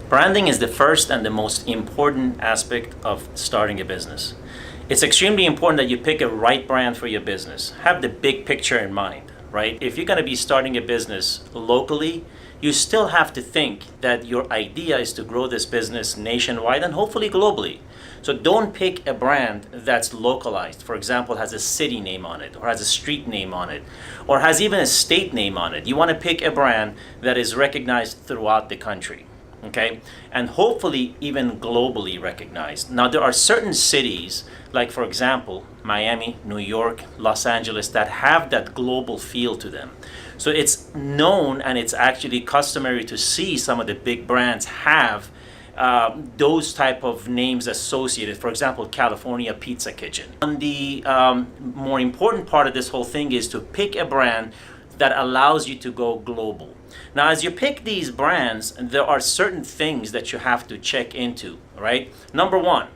Branding is the first and the most important aspect of starting a business. It's extremely important that you pick a right brand for your business. Have the big picture in mind, right? If you're going to be starting a business locally, you still have to think that your idea is to grow this business nationwide and hopefully globally. So don't pick a brand that's localized. For example, has a city name on it, or has a street name on it, or has even a state name on it. You want to pick a brand that is recognized throughout the country. Okay, and hopefully even globally recognized. Now there are certain cities, like for example Miami, New York, Los Angeles, that have that global feel to them. So it's known and it's actually customary to see some of the big brands have those type of names associated. For example, California Pizza Kitchen. And the more important part of this whole thing is to pick a brand that allows you to go global. Now, as you pick these brands, there are certain things that you have to check into, right? Number one,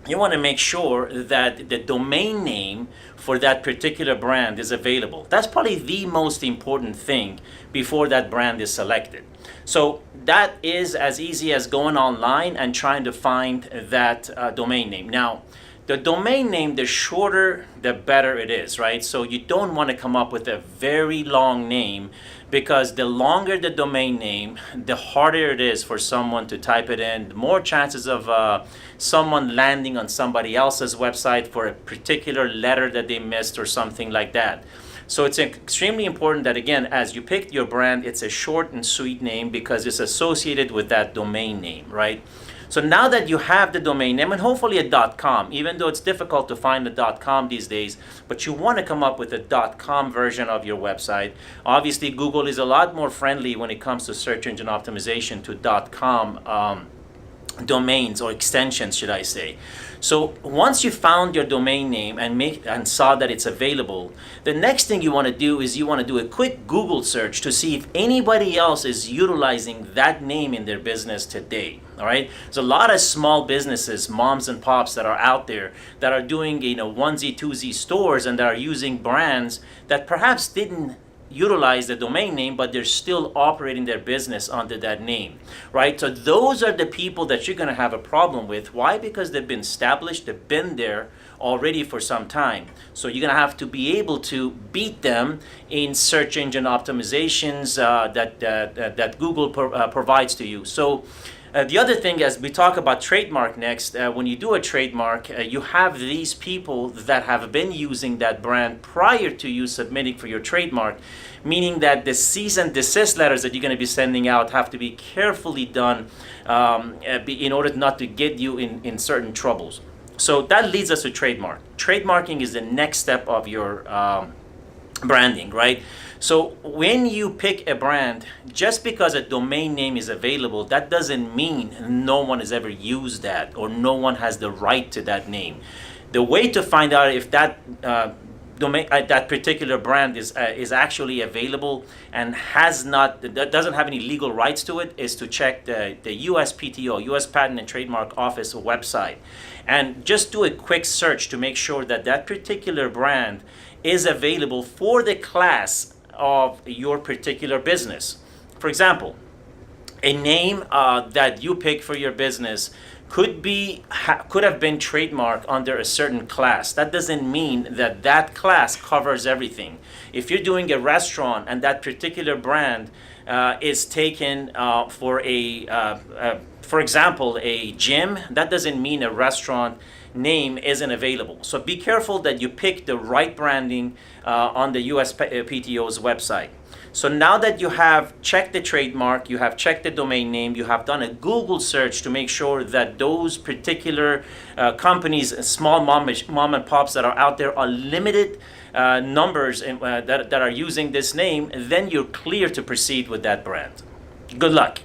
you want to make sure that the domain name for that particular brand is available. That's probably the most important thing before that brand is selected. So that is as easy as going online and trying to find that domain name. Now, the domain name, the shorter, the better it is, right? So you don't want to come up with a very long name, because the longer the domain name, the harder it is for someone to type it in. The more chances of someone landing on somebody else's website for a particular letter that they missed or something like that. So it's extremely important that, again, as you pick your brand, it's a short and sweet name because it's associated with that domain name, right? So now that you have the domain name, and hopefully a .com, even though it's difficult to find a .com these days, but you want to come up with a .com version of your website. Obviously, Google is a lot more friendly when it comes to search engine optimization to .com domains, or extensions, should I say. So once you found your domain name and saw that it's available, the next thing you want to do is you want to do a quick Google search to see if anybody else is utilizing that name in their business today. All right, there's a lot of small businesses, moms and pops, that are out there that are doing onesie twosie stores and that are using brands that perhaps didn't utilize the domain name, but they're still operating their business under that name, right? So those are the people that you're going to have a problem with. Why? Because they've been established, they've been there already for some time. So you're going to have to be able to beat them in search engine optimizations that Google provides to you. So the other thing, as we talk about trademark next, when you do a trademark, you have these people that have been using that brand prior to you submitting for your trademark, meaning that the cease and desist letters that you're going to be sending out have to be carefully done in order not to get you in certain troubles. So that leads us to trademark. Trademarking is the next step of your branding, right? So when you pick a brand, just because a domain name is available, that doesn't mean no one has ever used that or no one has the right to that name. The way to find out if that that particular brand is actually available and that doesn't have any legal rights to it is to check the USPTO, U.S. Patent and Trademark Office website, and just do a quick search to make sure that that particular brand is available for the class of your particular business. For example, a name that you pick for your business could have been trademarked under a certain class. That doesn't mean that that class covers everything. If you're doing a restaurant and that particular brand is taken for for example, a gym, that doesn't mean a restaurant name isn't available. So be careful that you pick the right branding on the USPTO's website. So now that you have checked the trademark, you have checked the domain name, you have done a Google search to make sure that those particular companies, small mom and pops that are out there, are limited numbers that are using this name, then you're clear to proceed with that brand. Good luck.